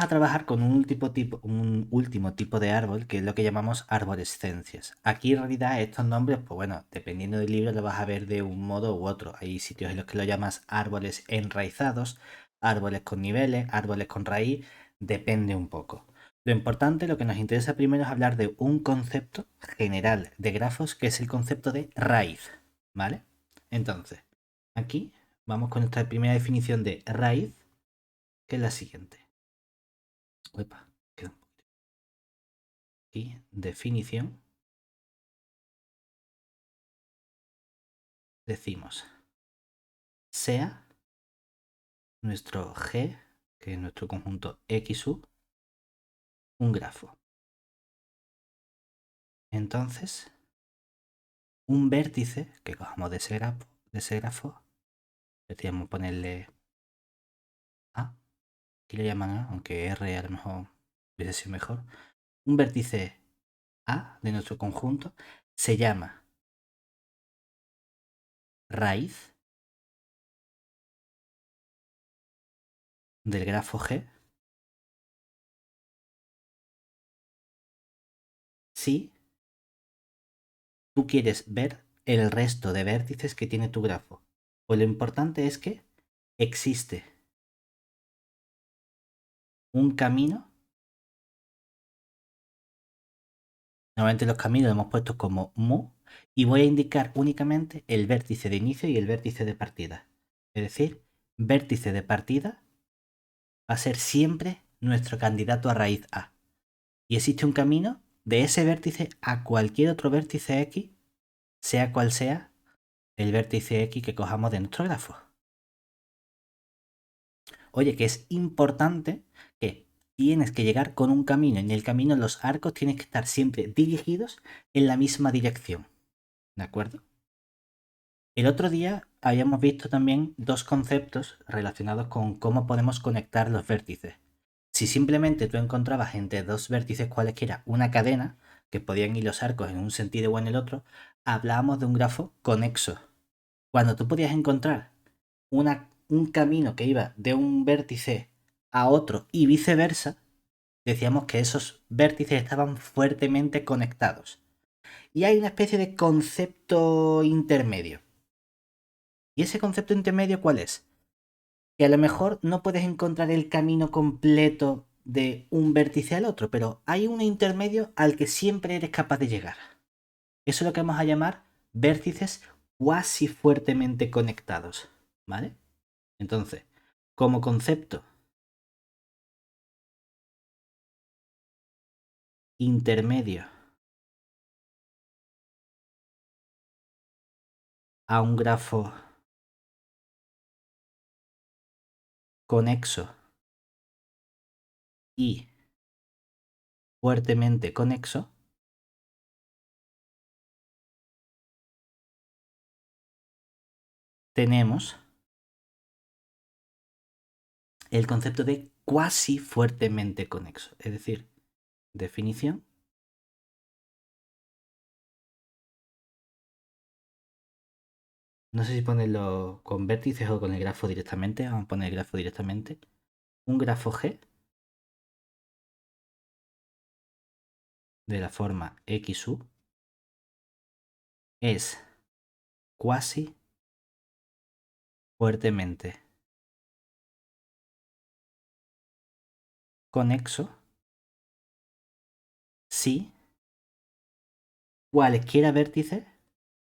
a trabajar con un último tipo de árbol, que es lo que llamamos arborescencias. Aquí en realidad estos nombres, pues bueno, dependiendo del libro lo vas a ver de un modo u otro. Hay sitios en los que lo llamas árboles enraizados, árboles con niveles, árboles con raíz, depende un poco. Lo importante, lo que nos interesa primero es hablar de un concepto general de grafos, que es el concepto de raíz, ¿vale? Entonces, aquí vamos con nuestra primera definición de raíz, que es la siguiente. Uepa, queda un poquito. Y definición, decimos, sea nuestro G, que es nuestro conjunto XU, un grafo. Entonces, un vértice que cojamos de ese grafo, decíamos ponerle A, aquí le llaman A, aunque R a lo mejor hubiese sido mejor. Un vértice A de nuestro conjunto se llama raíz del grafo G si tú quieres ver el resto de vértices que tiene tu grafo. Pues lo importante es que existe un camino. Normalmente los caminos los hemos puesto como mu y voy a indicar únicamente el vértice de inicio y el vértice de partida. Es decir, vértice de partida va a ser siempre nuestro candidato a raíz A. Y existe un camino de ese vértice a cualquier otro vértice X, sea cual sea el vértice X que cojamos de nuestro grafo. Oye, que es importante que tienes que llegar con un camino. En el camino los arcos tienen que estar siempre dirigidos en la misma dirección. ¿De acuerdo? El otro día habíamos visto también dos conceptos relacionados con cómo podemos conectar los vértices. Si simplemente tú encontrabas entre dos vértices cualesquiera una cadena, que podían ir los arcos en un sentido o en el otro, hablábamos de un grafo conexo. Cuando tú podías encontrar un camino que iba de un vértice a otro y viceversa, decíamos que esos vértices estaban fuertemente conectados. Y hay una especie de concepto intermedio. ¿Y ese concepto intermedio cuál es? Que a lo mejor no puedes encontrar el camino completo de un vértice al otro, pero hay un intermedio al que siempre eres capaz de llegar. Eso es lo que vamos a llamar vértices cuasi fuertemente conectados, ¿vale? Entonces, como concepto intermedio a un grafo conexo y fuertemente conexo, tenemos el concepto de cuasi fuertemente conexo. Es decir, definición. No sé si ponerlo con vértices o con el grafo directamente. Vamos a poner el grafo directamente. Un grafo G de la forma XU es cuasi fuertemente conexo si cualesquiera vértices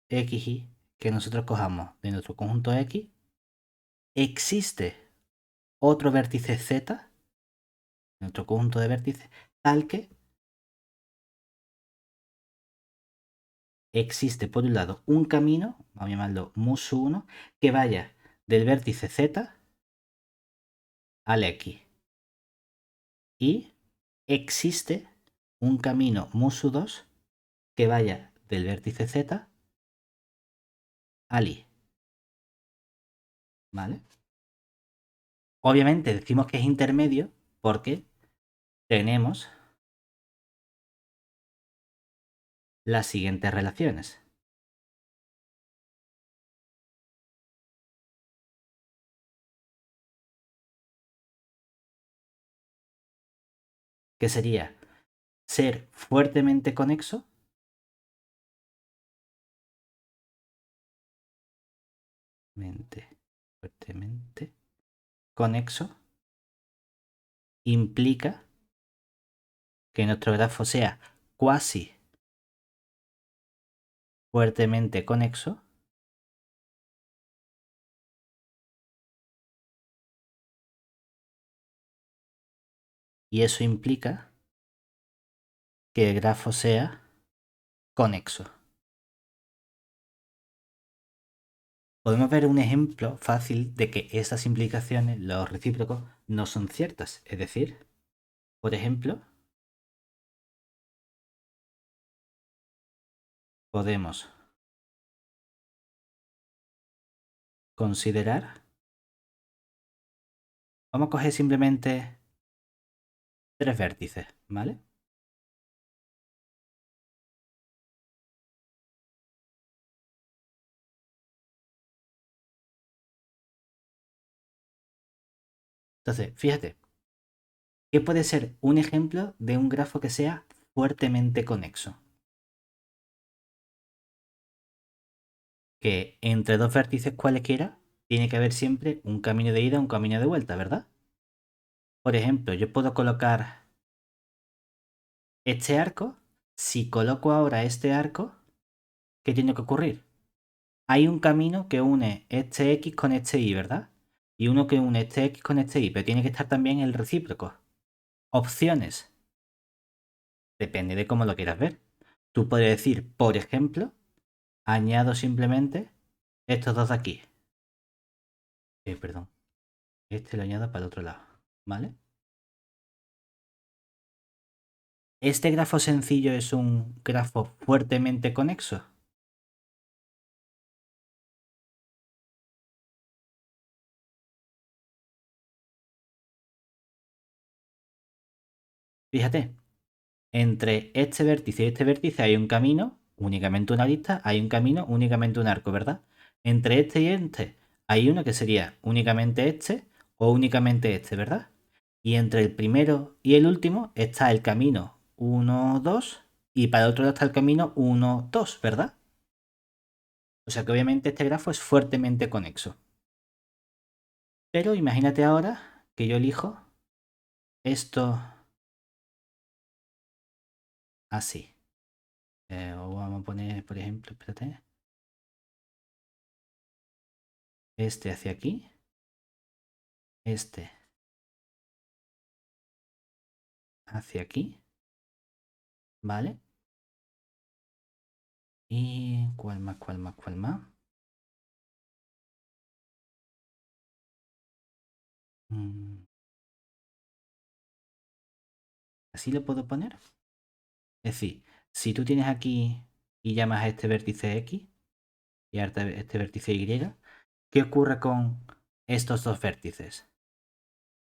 X, Y que nosotros cojamos de nuestro conjunto X, existe otro vértice Z, nuestro conjunto de vértices, tal que existe por un lado un camino, vamos a llamarlo mus1, que vaya del vértice Z al X. Y existe un camino mus2 que vaya del vértice Z al Y. ¿Vale? Obviamente decimos que es intermedio porque tenemos las siguientes relaciones. que sería ser fuertemente conexo fuertemente conexo implica que nuestro grafo sea cuasi fuertemente conexo y eso implica que el grafo sea conexo. Podemos ver un ejemplo fácil de que estas implicaciones, los recíprocos, no son ciertas. Es decir, por ejemplo, podemos considerar, vamos a coger simplemente 3 vértices, ¿vale? Entonces, fíjate, ¿qué puede ser un ejemplo de un grafo que sea fuertemente conexo? Que entre dos vértices cualesquiera tiene que haber siempre un camino de ida, un camino de vuelta, ¿verdad? Por ejemplo, yo puedo colocar este arco. Si coloco ahora este arco, ¿qué tiene que ocurrir? Hay un camino que une este X con este Y, ¿verdad? Y uno que une este X con este Y, pero tiene que estar también el recíproco. Opciones. Depende de cómo lo quieras ver. Tú puedes decir, por ejemplo, añado simplemente estos dos de aquí. Perdón. Este lo añado para el otro lado. ¿Vale? ¿Este grafo sencillo es un grafo fuertemente conexo? Fíjate, entre este vértice y este vértice hay un camino, únicamente una arista, hay un camino, únicamente un arco, ¿verdad? Entre este y este hay uno que sería únicamente este o únicamente este, ¿verdad? Y entre el primero y el último está el camino 1, 2 y para el otro lado está el camino 1, 2, ¿verdad? O sea que obviamente este grafo es fuertemente conexo. Pero imagínate ahora que yo elijo esto así. O vamos a poner, por ejemplo, espérate, este hacia aquí, este hacia aquí, ¿vale? ¿Y cuál más, cuál más, cuál más? Mm, ¿Así lo puedo poner? Es decir, si tú tienes aquí y llamas a este vértice X y a este vértice Y, ¿qué ocurre con estos dos vértices?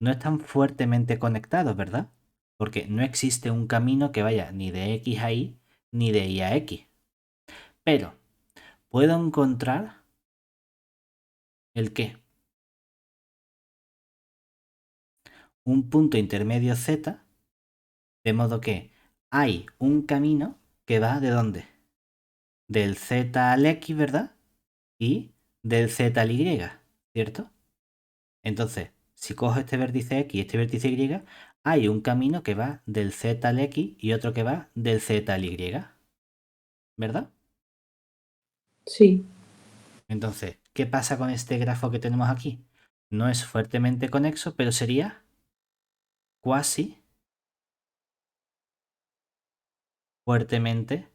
No están fuertemente conectados, ¿verdad? Porque no existe un camino que vaya ni de X a Y ni de Y a X. Pero puedo encontrar el qué. Un punto intermedio Z, de modo que hay un camino que va de dónde? Del Z al X, ¿verdad? Y del Z al Y, ¿cierto? Entonces, si cojo este vértice X y este vértice Y, hay un camino que va del Z al X y otro que va del Z al Y, ¿verdad? Sí. Entonces, ¿qué pasa con este grafo que tenemos aquí? No es fuertemente conexo, pero sería cuasi fuertemente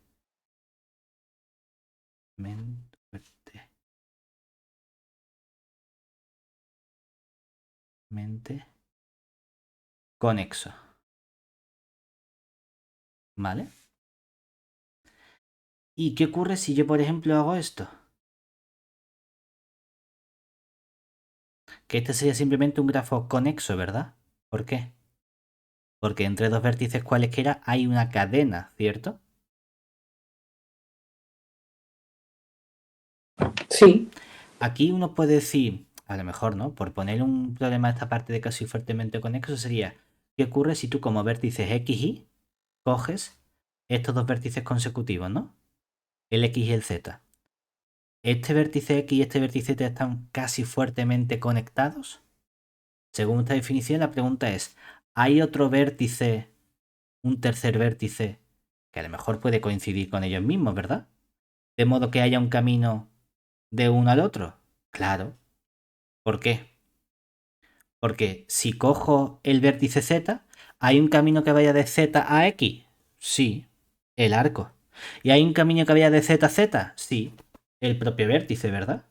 conexo. ¿Vale? ¿Y qué ocurre si yo, por ejemplo, hago esto? Que este sería simplemente un grafo conexo, ¿verdad? ¿Por qué? Porque entre dos vértices cualesquiera hay una cadena, ¿cierto? Sí. Aquí uno puede decir, a lo mejor, ¿no? Por poner un problema a esta parte de que soy fuertemente conexo sería, ¿qué ocurre si tú como vértices X, Y coges estos dos vértices consecutivos, ¿no? El X y el Z. Este vértice X y este vértice Z están casi fuertemente conectados. Según esta definición, la pregunta es, ¿hay otro vértice, un tercer vértice, que a lo mejor puede coincidir con ellos mismos, ¿verdad? De modo que haya un camino de uno al otro. Claro. ¿Por qué? Porque si cojo el vértice Z, ¿hay un camino que vaya de Z a X? Sí, el arco. ¿Y hay un camino que vaya de Z a Z? Sí, el propio vértice, ¿verdad?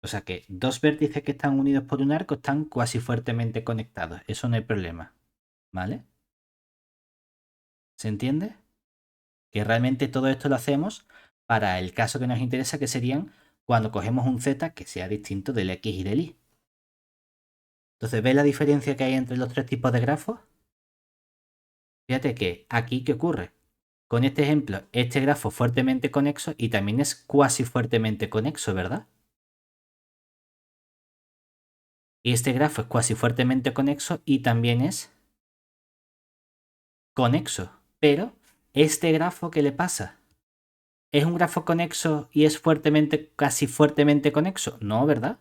O sea que dos vértices que están unidos por un arco están cuasi fuertemente conectados. Eso no hay problema. ¿Vale? ¿Se entiende? Que realmente todo esto lo hacemos para el caso que nos interesa, que serían cuando cogemos un Z que sea distinto del X y del Y. Entonces, ¿ves la diferencia que hay entre los tres tipos de grafos? Fíjate que aquí, ¿qué ocurre? Con este ejemplo, este grafo fuertemente conexo y también es cuasi fuertemente conexo, ¿verdad? Y este grafo es cuasi fuertemente conexo y también es conexo. Pero, ¿este grafo qué le pasa? ¿Es un grafo conexo y es fuertemente, casi fuertemente conexo? No, ¿verdad?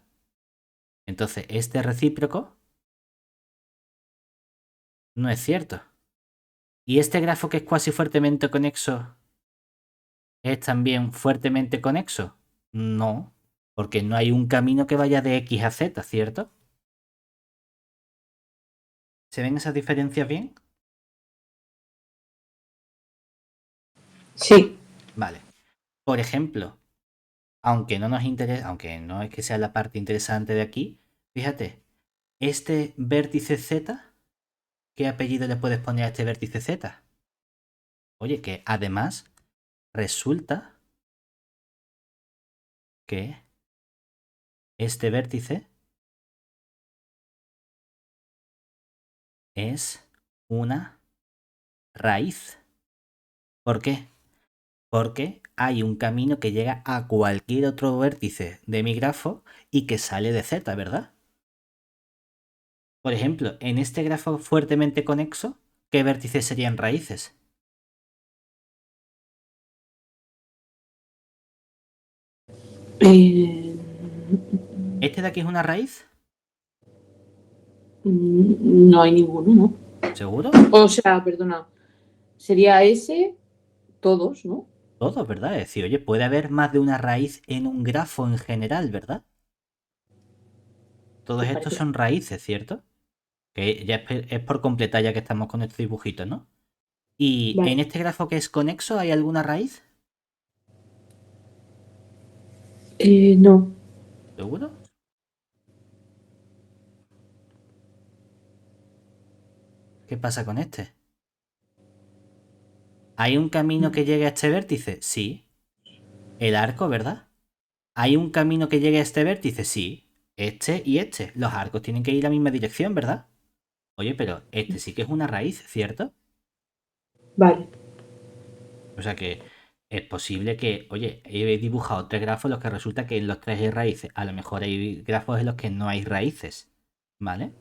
Entonces, este recíproco no es cierto. ¿Y este grafo que es cuasi fuertemente conexo es también fuertemente conexo? No, porque no hay un camino que vaya de X a Z, ¿cierto? ¿Se ven esas diferencias bien? Sí. Vale. Por ejemplo, aunque no nos interesa, aunque no es que sea la parte interesante de aquí, fíjate, este vértice Z, ¿qué apellido le puedes poner a este vértice Z? Oye, que además resulta que este vértice es una raíz. ¿Por qué? Porque hay un camino que llega a cualquier otro vértice de mi grafo y que sale de Z, ¿verdad? Por ejemplo, en este grafo fuertemente conexo, ¿qué vértices serían raíces? Eh, ¿Este de aquí es una raíz? no hay ninguno, ¿no? ¿Seguro? O sea, perdona. Sería ese, todos, ¿no? Todos, ¿verdad? Es decir, oye, puede haber más de una raíz en un grafo en general, ¿verdad? Todos Pues estos parece que son raíces, ¿cierto? Que ya es por completar ya que estamos con estos dibujitos, ¿no? ¿Y en vale. este grafo que es conexo hay alguna raíz? No. ¿Seguro? ¿Qué pasa con este? ¿Hay un camino que llegue a este vértice? Sí. El arco, ¿verdad? ¿Hay un camino que llegue a este vértice? Sí. Este y este. Los arcos tienen que ir en la misma dirección, ¿verdad? Oye, pero este sí que es una raíz, ¿cierto? Vale. O sea que es posible que, oye, he dibujado tres grafos en los que resulta que en los tres hay raíces. A lo mejor hay grafos en los que no hay raíces, ¿vale?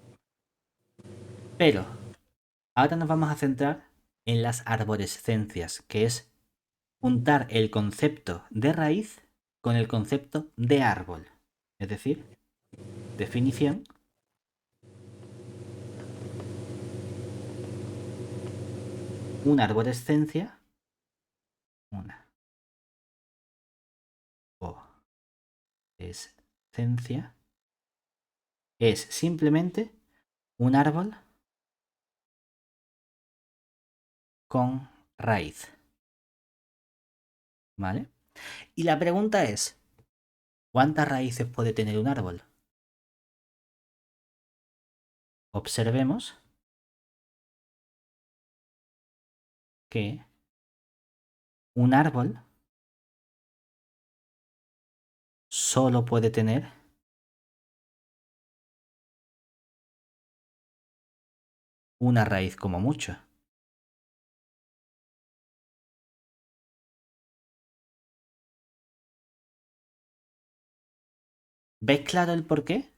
Pero ahora nos vamos a centrar en las arborescencias, que es juntar el concepto de raíz con el concepto de árbol. Es decir, definición, una arborescencia, una arborescencia, es simplemente un árbol con raíz. ¿Vale? Y la pregunta es, ¿cuántas raíces puede tener un árbol? Observemos que un árbol solo puede tener una raíz como mucho. ¿Ves claro el por qué?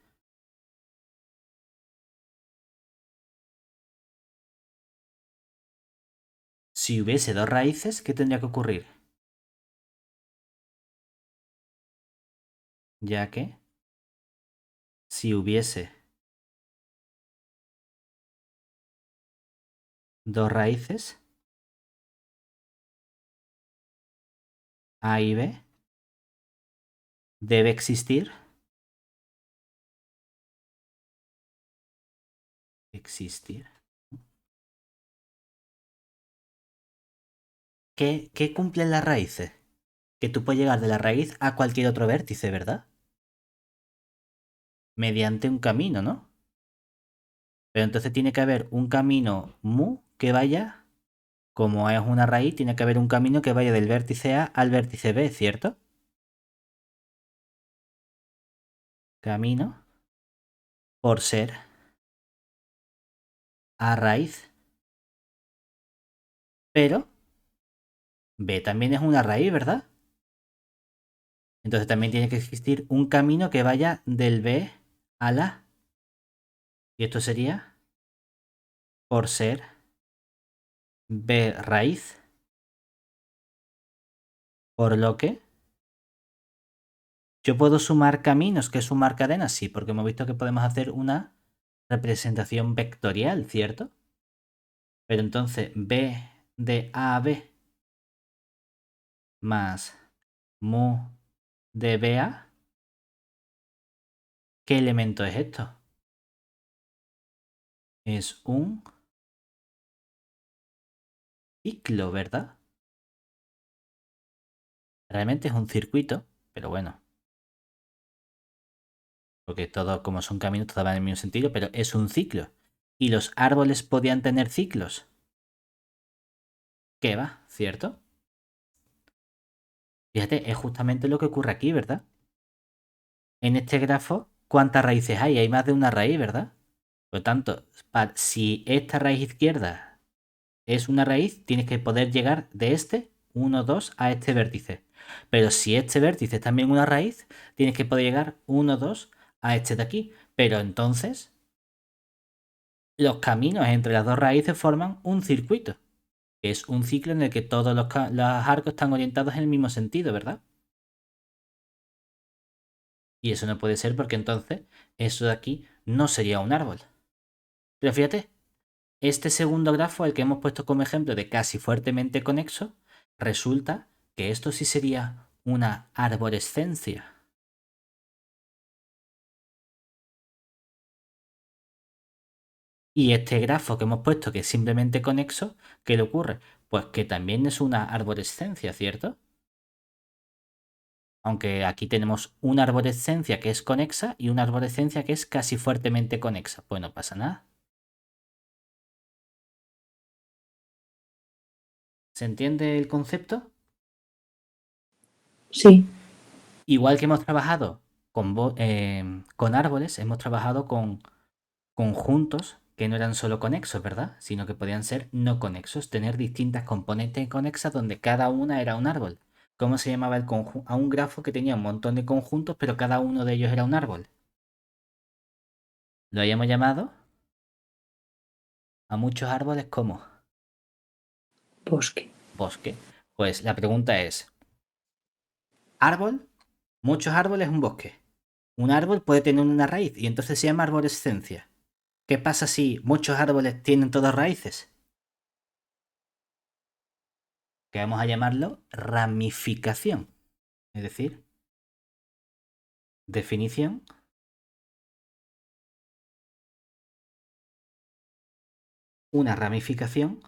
Si hubiese dos raíces, ¿qué tendría que ocurrir? Ya que si hubiese dos raíces, A y B, debe existir. ¿Qué cumplen las raíces? Que tú puedes llegar de la raíz a cualquier otro vértice, ¿verdad? Mediante un camino, ¿no? Pero entonces tiene que haber un camino mu que vaya, como es una raíz, tiene que haber un camino que vaya del vértice A al vértice B, ¿cierto? Camino por ser A raíz. Pero B también es una raíz, ¿verdad? Entonces también tiene que existir un camino que vaya del B a la. Y esto sería por ser B raíz. Por lo que yo puedo sumar caminos. ¿Qué sumar cadenas? Sí, porque hemos visto que podemos hacer una representación vectorial, ¿cierto? Pero entonces B de A a B más mu de B a, ¿qué elemento es esto? Es un ciclo, ¿verdad? Realmente es un circuito, pero bueno. Porque todo, como son caminos, todo va en el mismo sentido, pero es un ciclo. ¿Y los árboles podían tener ciclos? ¿Qué va? ¿Cierto? Fíjate, es justamente lo que ocurre aquí, ¿verdad? En este grafo, ¿cuántas raíces hay? Hay más de una raíz, ¿verdad? Por lo tanto, si esta raíz izquierda es una raíz, tienes que poder llegar de este 1, 2 a este vértice. Pero si este vértice es también una raíz, tienes que poder llegar 1, 2 a este de aquí. Pero entonces, los caminos entre las dos raíces forman un circuito. Es un ciclo en el que todos los arcos están orientados en el mismo sentido, ¿verdad? Y eso no puede ser porque entonces eso de aquí no sería un árbol. Pero fíjate, este segundo grafo, el que hemos puesto como ejemplo de casi fuertemente conexo, resulta que esto sí sería una arborescencia. Y este grafo que hemos puesto que es simplemente conexo, ¿qué le ocurre? Pues que también es una arborescencia, ¿cierto? Aunque aquí tenemos una arborescencia que es conexa y una arborescencia que es casi fuertemente conexa. Pues no pasa nada. ¿Se entiende el concepto? Sí. Igual que hemos trabajado con árboles, hemos trabajado con conjuntos que no eran solo conexos, ¿verdad? Sino que podían ser no conexos, tener distintas componentes conexas donde cada una era un árbol. ¿Cómo se llamaba el conjunto? A un grafo que tenía un montón de conjuntos, pero cada uno de ellos era un árbol. Lo habíamos llamado a muchos árboles como Bosque. bosque. Pues la pregunta es, ¿árbol? Muchos árboles, un bosque. Un árbol puede tener una raíz y entonces se llama arborescencia. ¿Qué pasa si muchos árboles tienen todas raíces? Que vamos a llamarlo ramificación. Es decir, definición. Una ramificación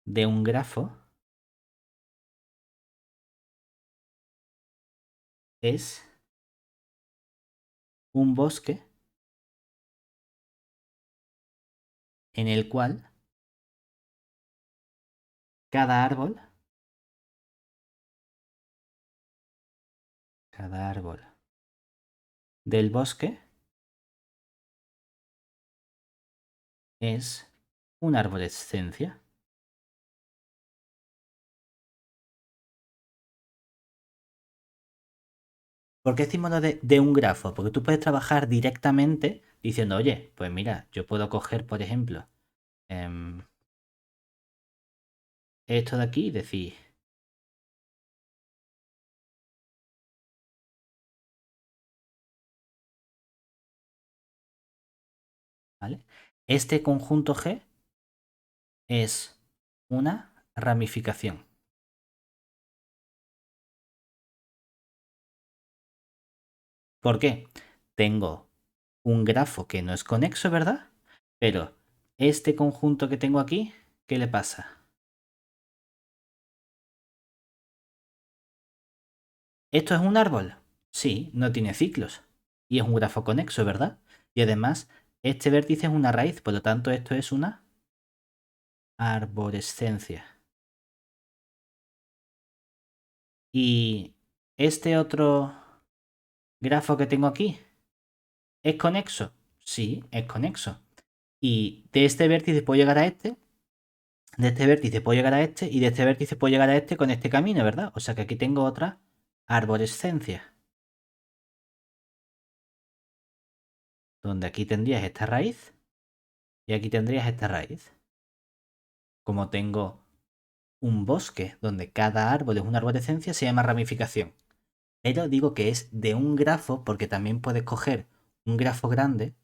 de un grafo es un bosque en el cual cada árbol del bosque es una arborescencia. ¿Por qué decimos lo de un grafo? Porque tú puedes trabajar directamente diciendo, oye, pues mira, yo puedo coger, por ejemplo, esto de aquí y decir, ¿vale? Este conjunto G es una ramificación. ¿Por qué? Tengo un grafo que no es conexo, ¿verdad? Pero este conjunto que tengo aquí, ¿qué le pasa? ¿Esto es un árbol? Sí, no tiene ciclos. Y es un grafo conexo, ¿verdad? Y además, este vértice es una raíz, por lo tanto, esto es una arborescencia. Y este otro grafo que tengo aquí, ¿es conexo? Sí, es conexo. Y de este vértice puedo llegar a este, de este vértice puedo llegar a este, y de este vértice puedo llegar a este con este camino, ¿verdad? O sea que aquí tengo otra arborescencia. Donde aquí tendrías esta raíz y aquí tendrías esta raíz. Como tengo un bosque donde cada árbol es una arborescencia, se llama ramificación. Pero digo que es de un grafo porque también puedes coger un grafo grande.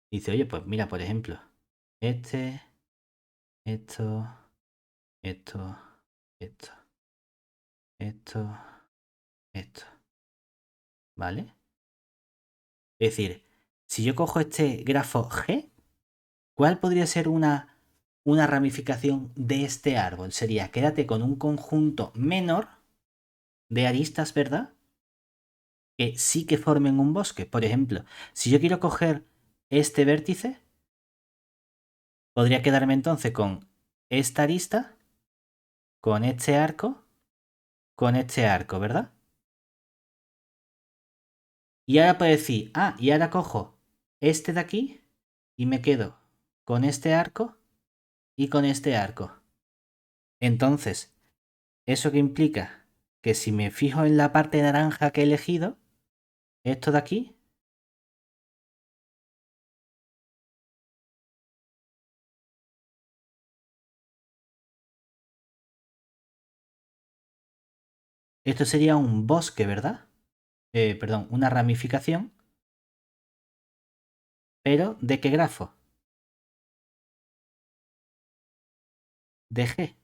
Y dice, oye, pues mira, por ejemplo, este, esto, esto, esto, esto, esto. ¿Vale? Es decir, si yo cojo este grafo G, ¿cuál podría ser una ramificación de este árbol? Sería, quédate con un conjunto menor de aristas, ¿verdad? Que sí que formen un bosque. Por ejemplo, si yo quiero coger este vértice, podría quedarme entonces con esta arista, con este arco, ¿verdad? Y ahora puedo decir, ah, y ahora cojo este de aquí y me quedo con este arco y con este arco. Entonces, ¿eso qué implica? Que si me fijo en la parte naranja que he elegido, esto de aquí, esto sería un bosque, ¿verdad? Perdón, una ramificación, pero ¿de qué grafo? De G.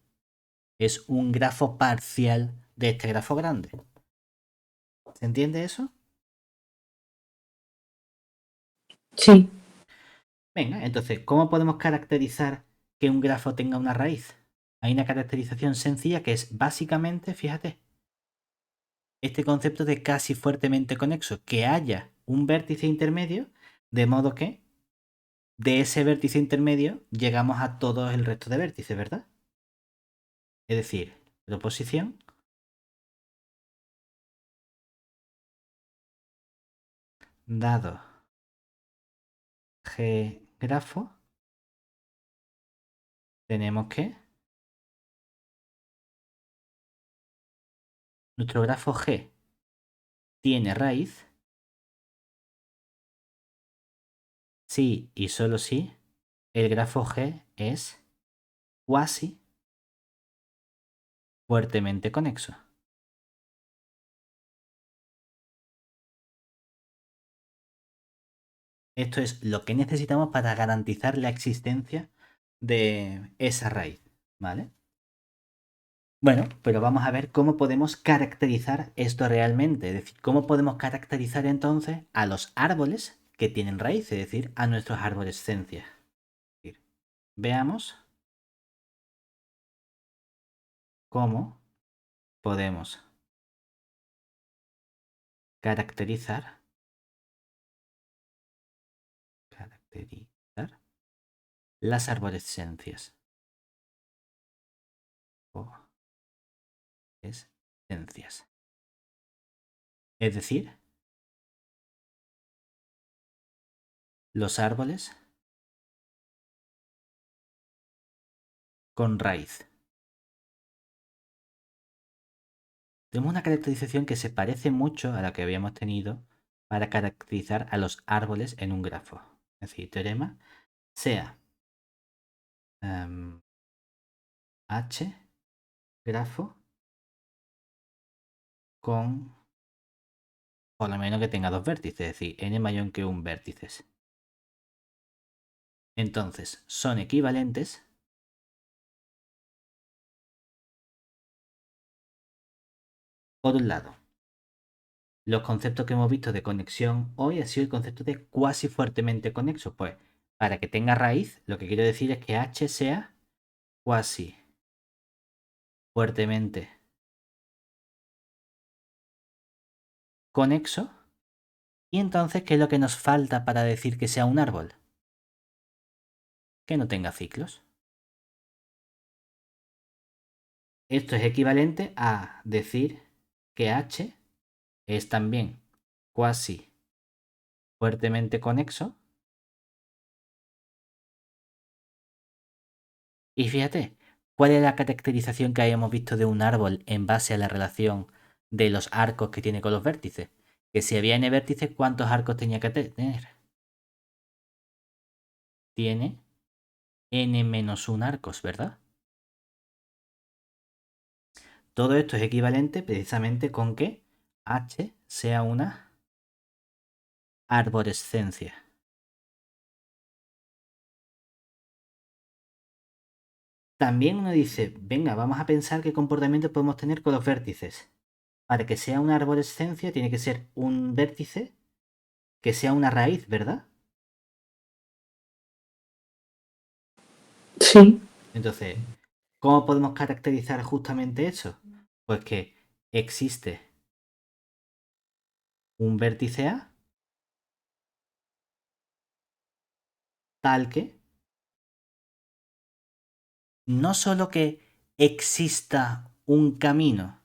Es un grafo parcial de este grafo grande. ¿Se entiende eso? Sí. Venga, entonces, ¿cómo podemos caracterizar que un grafo tenga una raíz? Hay una caracterización sencilla que es básicamente, fíjate, este concepto de casi fuertemente conexo, que haya un vértice intermedio, de modo que de ese vértice intermedio llegamos a todo el resto de vértices, ¿verdad? Es decir, proposición dado G grafo, tenemos que nuestro grafo G tiene raíz si y solo si el grafo G es cuasi fuertemente conexo. Esto es lo que necesitamos para garantizar la existencia de esa raíz, ¿vale? Bueno, pero vamos a ver cómo podemos caracterizar esto realmente, es decir, cómo podemos caracterizar entonces a los árboles que tienen raíz, es decir, a nuestros arborescencias. Veamos cómo podemos caracterizar las arborescencias o escencias. Es decir, los árboles con raíz. tenemos una caracterización que se parece mucho a la que habíamos tenido para caracterizar a los árboles en un grafo. Es decir, teorema sea H grafo con por lo menos que tenga dos vértices, es decir, n mayor que un vértices. Entonces, son equivalentes por un lado. Los conceptos que hemos visto de conexión hoy ha sido el concepto de cuasi fuertemente conexo. Pues para que tenga raíz, lo que quiero decir es que H sea cuasi fuertemente conexo. Y entonces, ¿qué es lo que nos falta para decir que sea un árbol? Que no tenga ciclos. Esto es equivalente a decir que H es también cuasi fuertemente conexo. Y fíjate, ¿cuál es la caracterización que habíamos visto de un árbol en base a la relación de los arcos que tiene con los vértices? Que si había n vértices, ¿cuántos arcos tenía que tener? Tiene n-1 arcos, ¿verdad? Todo esto es equivalente precisamente con que H sea una arborescencia. También uno dice, venga, vamos a pensar qué comportamiento podemos tener con los vértices. Para que sea una arborescencia tiene que ser un vértice que sea una raíz, ¿verdad? Sí. Entonces, ¿cómo podemos caracterizar justamente eso? Pues que existe un vértice A tal que no solo que exista un camino,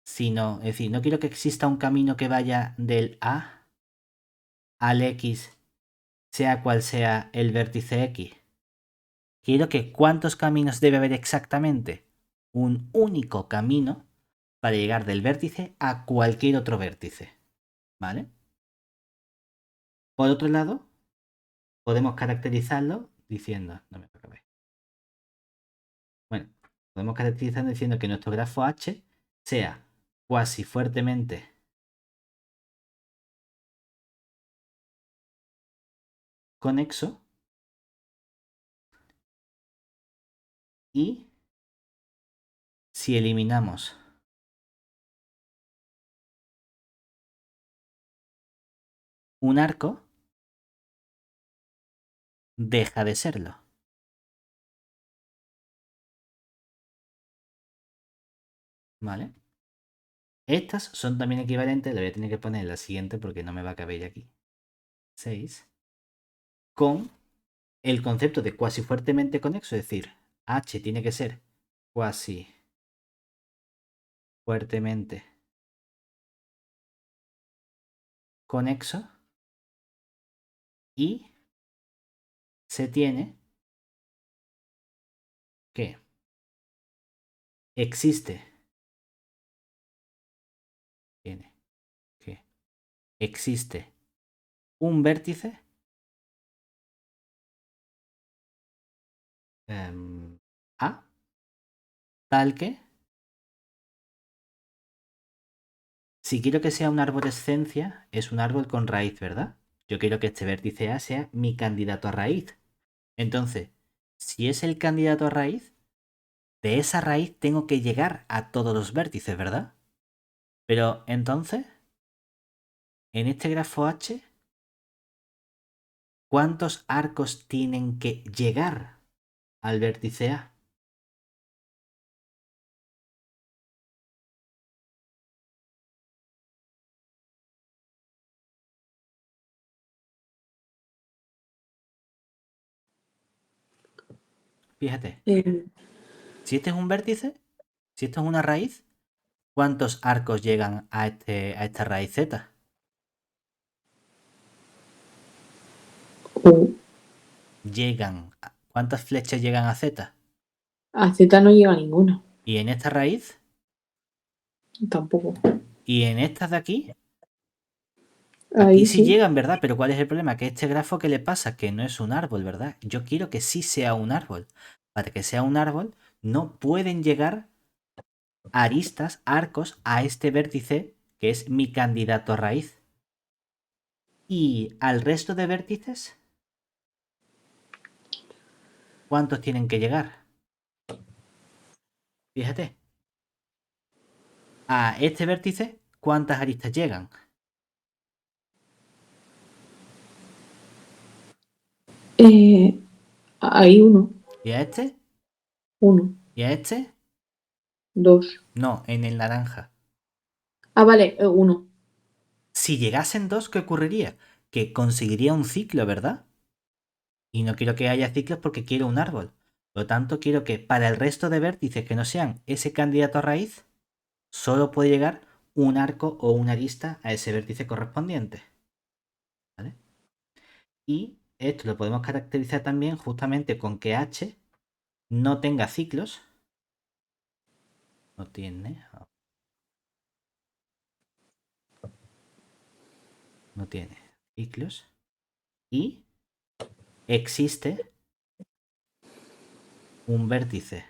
sino, es decir, no quiero que exista un camino que vaya del A al X, sea cual sea el vértice X. Quiero que ¿cuántos caminos debe haber exactamente? Un único camino para llegar del vértice a cualquier otro vértice. ¿Vale? Por otro lado, podemos caracterizarlo diciendo, no me acabé. Bueno, podemos caracterizarlo diciendo que nuestro grafo H sea cuasi fuertemente conexo y si eliminamos un arco, deja de serlo. ¿Vale? Estas son también equivalentes, le voy a tener que poner la siguiente porque no me va a caber aquí. 6. Con el concepto de cuasi fuertemente conexo, es decir, H tiene que ser cuasi fuertemente conexo y se tiene que existe, tiene que existe un vértice A tal que si quiero que sea una arborescencia es un árbol con raíz, ¿verdad? Yo quiero que este vértice A sea mi candidato a raíz. Entonces, si es el candidato a raíz, de esa raíz tengo que llegar a todos los vértices, ¿verdad? Pero entonces, en este grafo H, ¿cuántos arcos tienen que llegar al vértice A? Fíjate, si este es un vértice, si esto es una raíz, ¿cuántos arcos llegan a esta raíz Z? ¿Cuántas flechas llegan a Z? A Z no llega ninguna. Y en esta raíz, Tampoco. Y en estas de aquí, Ahí aquí sí sí. llegan, ¿verdad? Pero ¿cuál es el problema? Que este grafo, ¿qué le pasa? Que no es un árbol, ¿verdad? Yo quiero que sí sea un árbol. Para que sea un árbol, no pueden llegar aristas, arcos a este vértice que es mi candidato a raíz. Y al resto de vértices, ¿cuántos tienen que llegar? Fíjate. A este vértice, ¿cuántas aristas llegan? Ahí uno. ¿Y a este? Uno. ¿Y a este? Dos. No, en el naranja. Ah, vale, uno. Si llegasen dos, ¿qué ocurriría? Que conseguiría un ciclo, ¿verdad? Y no quiero que haya ciclos porque quiero un árbol. Por lo tanto, quiero que para el resto de vértices que no sean ese candidato a raíz, solo puede llegar un arco o una arista a ese vértice correspondiente. ¿Vale? Y esto lo podemos caracterizar también justamente con que H no tenga ciclos. No tiene. No tiene ciclos. Y existe un vértice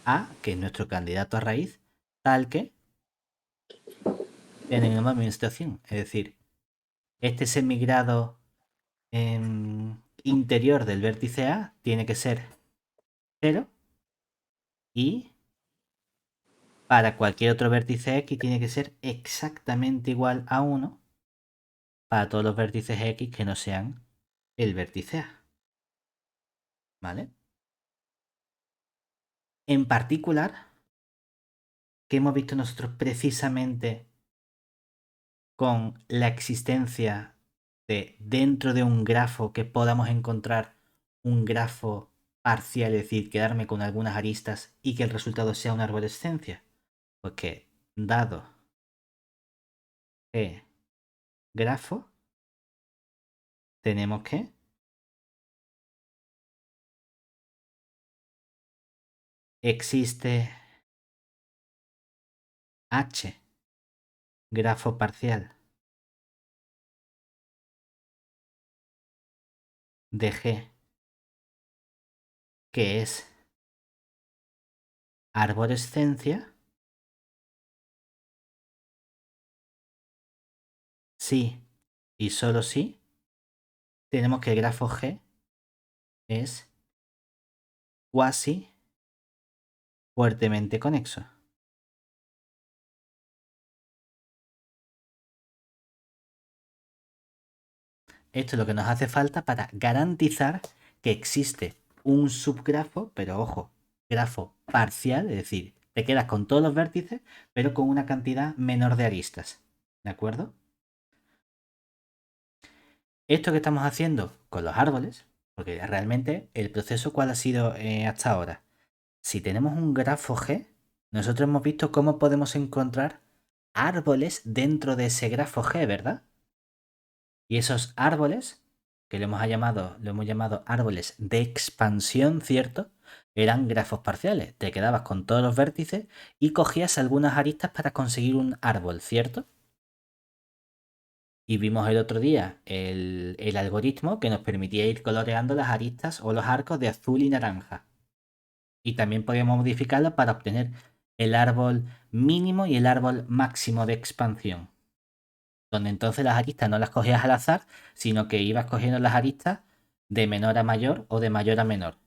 A, que es nuestro candidato a raíz, tal que tenemos la misma situación. Es decir, este semigrado interior del vértice A tiene que ser 0 y para cualquier otro vértice X tiene que ser exactamente igual a 1 para todos los vértices X que no sean el vértice A. ¿Vale? En particular, ¿qué hemos visto nosotros precisamente con la existencia de dentro de un grafo que podamos encontrar un grafo parcial, es decir, quedarme con algunas aristas y que el resultado sea una arborescencia? Pues que dado que grafo, tenemos que existe H, grafo parcial de G, que es arborescencia, sí y solo si tenemos que el grafo G es cuasi fuertemente conexo. Esto es lo que nos hace falta para garantizar que existe un subgrafo, pero ojo, grafo parcial, es decir, te quedas con todos los vértices, pero con una cantidad menor de aristas. ¿De acuerdo? Esto que estamos haciendo con los árboles, porque realmente el proceso cuál ha sido hasta ahora. Si tenemos un grafo G, nosotros hemos visto cómo podemos encontrar árboles dentro de ese grafo G, ¿verdad? Y esos árboles, que lo hemos llamado árboles de expansión, ¿cierto? Eran grafos parciales. Te quedabas con todos los vértices y cogías algunas aristas para conseguir un árbol, ¿cierto? Y vimos el otro día el algoritmo que nos permitía ir coloreando las aristas o los arcos de azul y naranja. Y también podíamos modificarlo para obtener el árbol mínimo y el árbol máximo de expansión. Donde entonces las aristas no las cogías al azar, sino que ibas cogiendo las aristas de menor a mayor o de mayor a menor.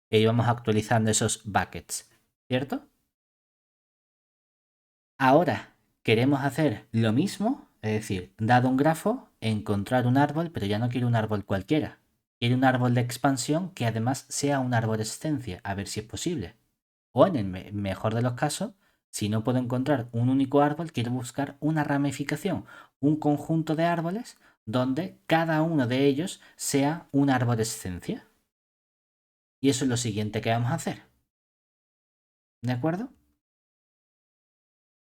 E íbamos actualizando esos buckets, ¿cierto? Ahora queremos hacer lo mismo, es decir, dado un grafo, encontrar un árbol, pero ya no quiero un árbol cualquiera. Quiero un árbol de expansión que además sea una arborescencia, a ver si es posible. O en el mejor de los casos, si no puedo encontrar un único árbol, quiero buscar una ramificación, un conjunto de árboles donde cada uno de ellos sea una arborescencia. Y eso es lo siguiente que vamos a hacer. ¿De acuerdo?